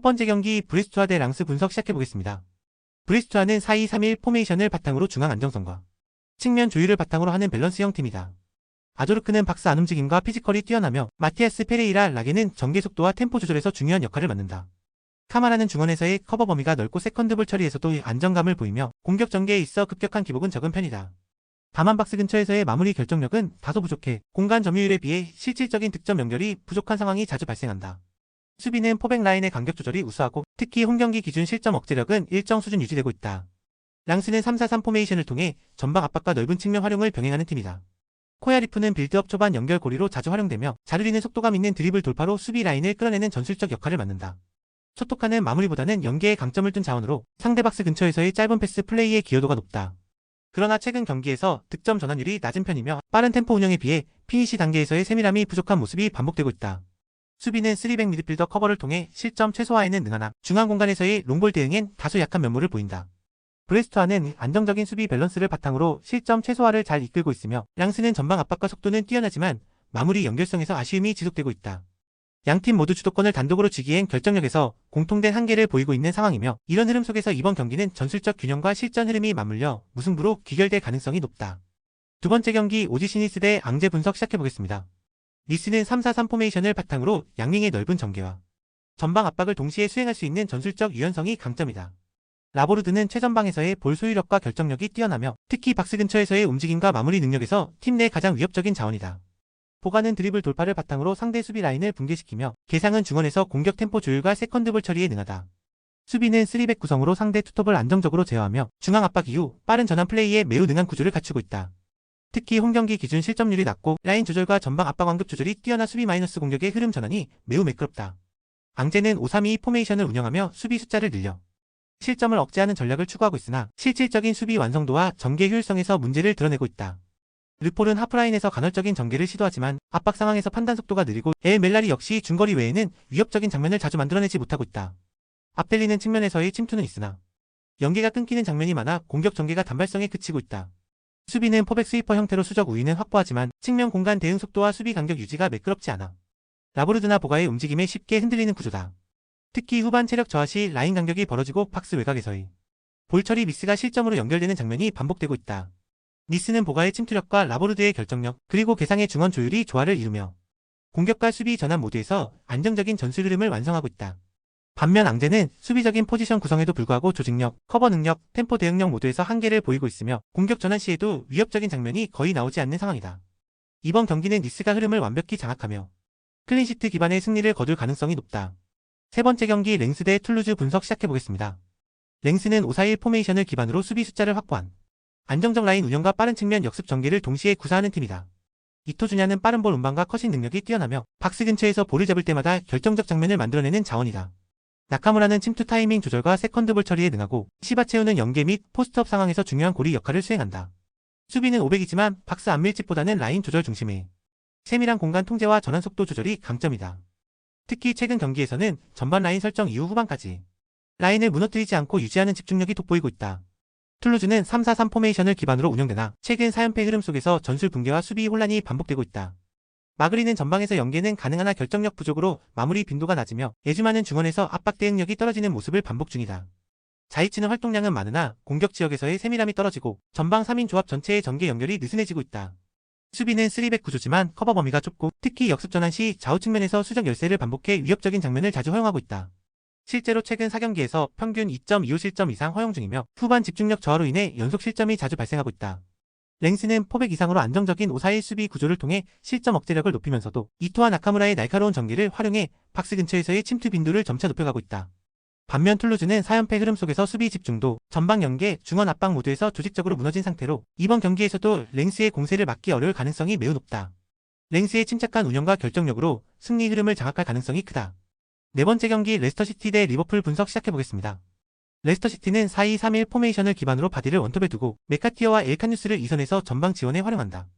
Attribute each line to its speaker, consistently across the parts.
Speaker 1: 첫 번째 경기 브레스투아 대 랑스 분석 시작해보겠습니다. 브레스투아는 4-2-3-1 포메이션을 바탕으로 중앙 안정성과 측면 조율을 바탕으로 하는 밸런스형 팀이다. 아조르크는 박스 안 움직임과 피지컬이 뛰어나며 마티아스 페레이라 라게는 전개 속도와 템포 조절에서 중요한 역할을 맡는다. 카마라는 중원에서의 커버 범위가 넓고 세컨드볼 처리에서도 안정감을 보이며 공격 전개에 있어 급격한 기복은 적은 편이다. 다만 박스 근처에서의 마무리 결정력은 다소 부족해 공간 점유율에 비해 실질적인 득점 연결이 부족한 상황이 자주 발생한다. 수비는 포백 라인의 간격 조절이 우수하고 특히 홈경기 기준 실점 억제력은 일정 수준 유지되고 있다. 랑스는 3-4-3 포메이션을 통해 전방 압박과 넓은 측면 활용을 병행하는 팀이다. 코야리프는 빌드업 초반 연결 고리로 자주 활용되며 자르리는 속도감 있는 드리블 돌파로 수비 라인을 끌어내는 전술적 역할을 맡는다. 소토카는 마무리보다는 연계에 강점을 둔 자원으로 상대 박스 근처에서의 짧은 패스 플레이의 기여도가 높다. 그러나 최근 경기에서 득점 전환율이 낮은 편이며 빠른 템포 운영에 비해 피니시 단계에서의 세밀함이 부족한 모습이 반복되고 있다. 수비는 3백 미드필더 커버를 통해 실점 최소화에는 능하나 중앙 공간에서의 롱볼 대응엔 다소 약한 면모를 보인다. 브레스투아는 안정적인 수비 밸런스를 바탕으로 실점 최소화를 잘 이끌고 있으며 랑스는 전방 압박과 속도는 뛰어나지만 마무리 연결성에서 아쉬움이 지속되고 있다. 양팀 모두 주도권을 단독으로 쥐기엔 결정력에서 공통된 한계를 보이고 있는 상황이며 이런 흐름 속에서 이번 경기는 전술적 균형과 실전 흐름이 맞물려 무승부로 귀결될 가능성이 높다. 두 번째 경기 오지 시니스 대 앙제 분석 시작해보겠습니다. 니스는 3-4-3 포메이션을 바탕으로 양윙의 넓은 전개와 전방 압박을 동시에 수행할 수 있는 전술적 유연성이 강점이다. 라보르드는 최전방에서의 볼 소유력과 결정력이 뛰어나며 특히 박스 근처에서의 움직임과 마무리 능력에서 팀 내 가장 위협적인 자원이다. 보가는 드리블 돌파를 바탕으로 상대 수비 라인을 붕괴시키며 개상은 중원에서 공격 템포 조율과 세컨드볼 처리에 능하다. 수비는 3백 구성으로 상대 투톱을 안정적으로 제어하며 중앙 압박 이후 빠른 전환 플레이에 매우 능한 구조를 갖추고 있다. 특히 홈경기 기준 실점률이 낮고 라인 조절과 전방 압박 완급 조절이 뛰어난 수비 마이너스 공격의 흐름 전환이 매우 매끄럽다. 앙제는 5-3-2 포메이션을 운영하며 수비 숫자를 늘려 실점을 억제하는 전략을 추구하고 있으나 실질적인 수비 완성도와 전개 효율성에서 문제를 드러내고 있다. 르폴은 하프라인에서 간헐적인 전개를 시도하지만 압박 상황에서 판단 속도가 느리고 엘 멜라리 역시 중거리 외에는 위협적인 장면을 자주 만들어내지 못하고 있다. 앞델리는 측면에서의 침투는 있으나 연계가 끊기는 장면이 많아 공격 전개가 단발성에 그치고 있다. 수비는 포백 스위퍼 형태로 수적 우위는 확보하지만 측면 공간 대응 속도와 수비 간격 유지가 매끄럽지 않아 라보르드나 보가의 움직임에 쉽게 흔들리는 구조다. 특히 후반 체력 저하 시 라인 간격이 벌어지고 박스 외곽에서의 볼 처리 미스가 실점으로 연결되는 장면이 반복되고 있다. 니스는 보가의 침투력과 라보르드의 결정력 그리고 개상의 중원 조율이 조화를 이루며 공격과 수비 전환 모드에서 안정적인 전술 흐름을 완성하고 있다. 반면 앙제는 수비적인 포지션 구성에도 불구하고 조직력, 커버 능력, 템포 대응력 모두에서 한계를 보이고 있으며 공격 전환 시에도 위협적인 장면이 거의 나오지 않는 상황이다. 이번 경기는 니스가 흐름을 완벽히 장악하며 클린시트 기반의 승리를 거둘 가능성이 높다. 세 번째 경기 랭스 대 툴루즈 분석 시작해보겠습니다. 랭스는 5-4-1 포메이션을 기반으로 수비 숫자를 확보한 안정적 라인 운영과 빠른 측면 역습 전개를 동시에 구사하는 팀이다. 이토주냐는 빠른 볼 운반과 컷신 능력이 뛰어나며 박스 근처에서 볼을 잡을 때마다 결정적 장면을 만들어내는 자원이다. 나카무라는 침투 타이밍 조절과 세컨드볼 처리에 능하고 시바체우는 연계 및 포스트업 상황에서 중요한 고리 역할을 수행한다. 수비는 500이지만 박스 안밀집보다는 라인 조절 중심에 세밀한 공간 통제와 전환 속도 조절이 강점이다. 특히 최근 경기에서는 전반 라인 설정 이후 후반까지 라인을 무너뜨리지 않고 유지하는 집중력이 돋보이고 있다. 툴루즈는 3-4-3 포메이션을 기반으로 운영되나 최근 4연패 흐름 속에서 전술 붕괴와 수비 혼란이 반복되고 있다. 마그리는 전방에서 연계는 가능하나 결정력 부족으로 마무리 빈도가 낮으며 예주마는 중원에서 압박 대응력이 떨어지는 모습을 반복 중이다. 자이치는 활동량은 많으나 공격 지역에서의 세밀함이 떨어지고 전방 3인 조합 전체의 전개 연결이 느슨해지고 있다. 수비는 3백 구조지만 커버 범위가 좁고 특히 역습 전환 시 좌우 측면에서 수적 열세를 반복해 위협적인 장면을 자주 허용하고 있다. 실제로 최근 4경기에서 평균 2.25 실점 이상 허용 중이며 후반 집중력 저하로 인해 연속 실점이 자주 발생하고 있다. 랭스는 포백 이상으로 안정적인 5-4-1 수비 구조를 통해 실점 억제력을 높이면서도 이토와 나카무라의 날카로운 전개를 활용해 박스 근처에서의 침투 빈도를 점차 높여가고 있다. 반면 툴루즈는 4연패 흐름 속에서 수비 집중도, 전방 연계, 중원 압박 모드에서 조직적으로 무너진 상태로 이번 경기에서도 랭스의 공세를 막기 어려울 가능성이 매우 높다. 랭스의 침착한 운영과 결정력으로 승리 흐름을 장악할 가능성이 크다. 네 번째 경기 레스터시티 대 리버풀 분석 시작해보겠습니다. 레스터시티는 4-2-3-1 포메이션을 기반으로 바디를 원톱에 두고 메카티어와 엘카뉴스를 이선해서 전방 지원에 활용한다.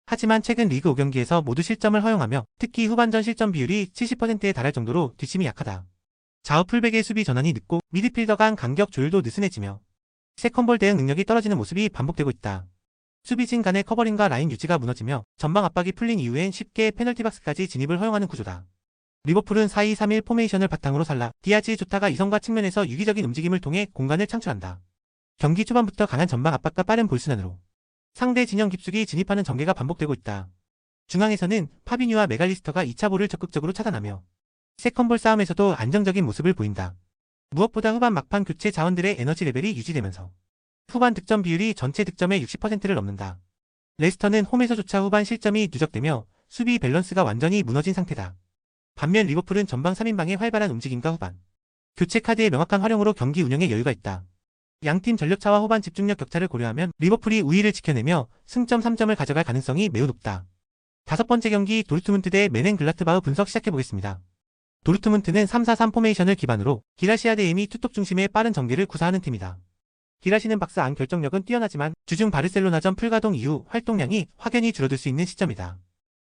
Speaker 1: 하지만 최근 리그 5경기에서 모두 실점을 허용하며 특히 후반전 실점 비율이 70%에 달할 정도로 뒷심이 약하다. 좌우 풀백의 수비 전환이 늦고 미드필더 간 간격 조율도 느슨해지며 세컨볼 대응 능력이 떨어지는 모습이 반복되고 있다. 수비진 간의 커버링과 라인 유지가 무너지며 전방 압박이 풀린 이후엔 쉽게 페널티 박스까지 진입을 허용하는 구조다. 리버풀은 4-2-3-1 포메이션을 바탕으로 살라 디아즈 조타가 이선과 측면에서 유기적인 움직임을 통해 공간을 창출한다. 경기 초반부터 강한 전방 압박과 빠른 볼순환으로 상대 진영 깊숙이 진입하는 전개가 반복되고 있다. 중앙에서는 파비뉴와 메갈리스터가 2차 볼을 적극적으로 차단하며 세컨볼 싸움에서도 안정적인 모습을 보인다. 무엇보다 후반 막판 교체 자원들의 에너지 레벨이 유지되면서 후반 득점 비율이 전체 득점의 60%를 넘는다. 레스터는 홈에서조차 후반 실점이 누적되며 수비 밸런스가 완전히 무너진 상태다. 반면 리버풀은 전방 3인방의 활발한 움직임과 후반 교체 카드의 명확한 활용으로 경기 운영에 여유가 있다. 양팀 전력차와 후반 집중력 격차를 고려하면 리버풀이 우위를 지켜내며 승점 3점을 가져갈 가능성이 매우 높다. 다섯 번째 경기 도르트문트 대 메넨글라트바흐 분석 시작해보겠습니다. 도르트문트는 3-4-3 포메이션을 기반으로 기라시아 대 에미 투톱 중심의 빠른 전개를 구사하는 팀이다. 기라시는 박스 안 결정력은 뛰어나지만 주중 바르셀로나전 풀가동 이후 활동량이 확연히 줄어들 수 있는 시점이다.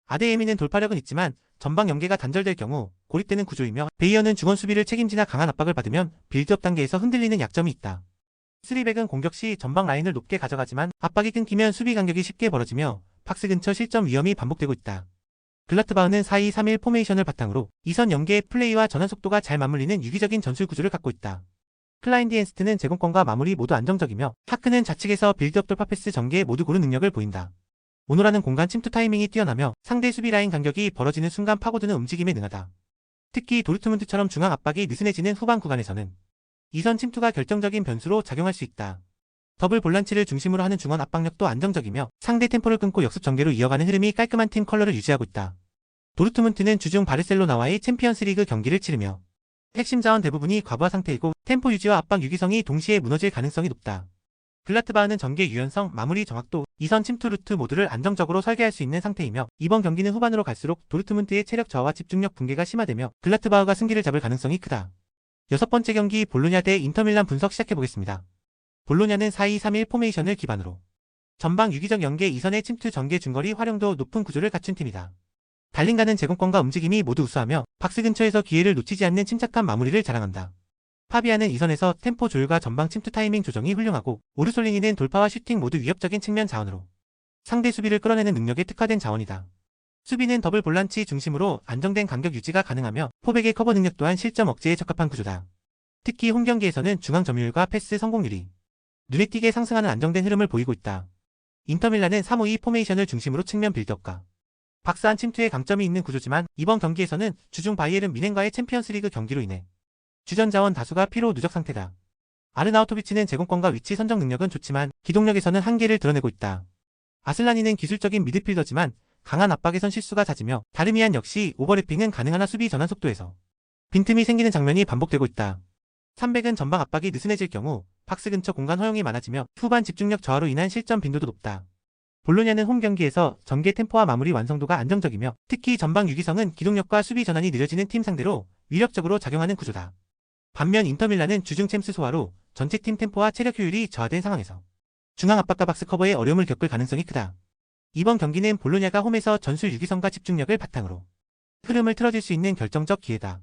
Speaker 1: 아데에미는 돌파력은 있지만 전방 연계가 단절될 경우 고립되는 구조이며 베이어는 중원 수비를 책임지나 강한 압박을 받으면 빌드업 단계에서 흔들리는 약점이 있다. 3백은 공격 시 전방 라인을 높게 가져가지만 압박이 끊기면 수비 간격이 쉽게 벌어지며 박스 근처 실점 위험이 반복되고 있다. 글라트바흐는 4-2-3-1 포메이션을 바탕으로 이선 연계 플레이와 전환 속도가 잘 맞물리는 유기적인 전술 구조를 갖고 있다. 클라인디엔스트는 제공권과 마무리 모두 안정적이며 하크는 좌측에서 빌드업 돌파 패스 전개 모두 고른 능력을 보인다. 오노라는 공간 침투 타이밍이 뛰어나며 상대 수비 라인 간격이 벌어지는 순간 파고드는 움직임에 능하다. 특히 도르트문트처럼 중앙 압박이 느슨해지는 후반 구간에서는 이선 침투가 결정적인 변수로 작용할 수 있다. 더블 볼란치를 중심으로 하는 중원 압박력도 안정적이며 상대 템포를 끊고 역습 전개로 이어가는 흐름이 깔끔한 팀 컬러를 유지하고 있다. 도르트문트는 주중 바르셀로나와의 챔피언스리그 경기를 치르며 핵심 자원 대부분이 과부하 상태이고 템포 유지와 압박 유기성이 동시에 무너질 가능성이 높다. 글라트바흐는 전개 유연성, 마무리 정확도, 이선 침투 루트 모두를 안정적으로 설계할 수 있는 상태이며 이번 경기는 후반으로 갈수록 도르트문트의 체력 저하와 집중력 붕괴가 심화되며 글라트바흐가 승기를 잡을 가능성이 크다. 여섯 번째 경기 볼로냐 대 인터밀란 분석 시작해보겠습니다. 볼로냐는 4-2-3-1 포메이션을 기반으로 전방 유기적 연계 이선의 침투 전개 중거리 활용도 높은 구조를 갖춘 팀이다. 달린가는 제공권과 움직임이 모두 우수하며 박스 근처에서 기회를 놓치지 않는 침착한 마무리를 자랑한다. 파비아는 이선에서 템포 조율과 전방 침투 타이밍 조정이 훌륭하고 오르솔리니는 돌파와 슈팅 모두 위협적인 측면 자원으로 상대 수비를 끌어내는 능력에 특화된 자원이다. 수비는 더블 볼란치 중심으로 안정된 간격 유지가 가능하며 포백의 커버 능력 또한 실점 억제에 적합한 구조다. 특히 홈 경기에서는 중앙 점유율과 패스 성공률이 눈에 띄게 상승하는 안정된 흐름을 보이고 있다. 인터밀란은 3-5-2 포메이션을 중심으로 측면 빌드업과 박스 안 침투에 강점이 있는 구조지만 이번 경기에서는 주중 바이에른 미넨과의 챔피언스리그 경기로 인해 주전 자원 다수가 피로 누적 상태다. 아르나우토비치는 제공권과 위치 선정 능력은 좋지만 기동력에서는 한계를 드러내고 있다. 아슬라니는 기술적인 미드필더지만 강한 압박에선 실수가 잦으며 다르미안 역시 오버래핑은 가능하나 수비 전환 속도에서 빈틈이 생기는 장면이 반복되고 있다. 300은 전방 압박이 느슨해질 경우 박스 근처 공간 허용이 많아지며 후반 집중력 저하로 인한 실점 빈도도 높다. 볼로냐는 홈 경기에서 전개 템포와 마무리 완성도가 안정적이며 특히 전방 유기성은 기동력과 수비 전환이 느려지는 팀 상대로 위력적으로 작용하는 구조다. 반면 인터밀란은 주중 챔스 소화로 전체 팀 템포와 체력 효율이 저하된 상황에서 중앙 압박과 박스 커버에 어려움을 겪을 가능성이 크다. 이번 경기는 볼로냐가 홈에서 전술 유기성과 집중력을 바탕으로 흐름을 틀어줄 수 있는 결정적 기회다.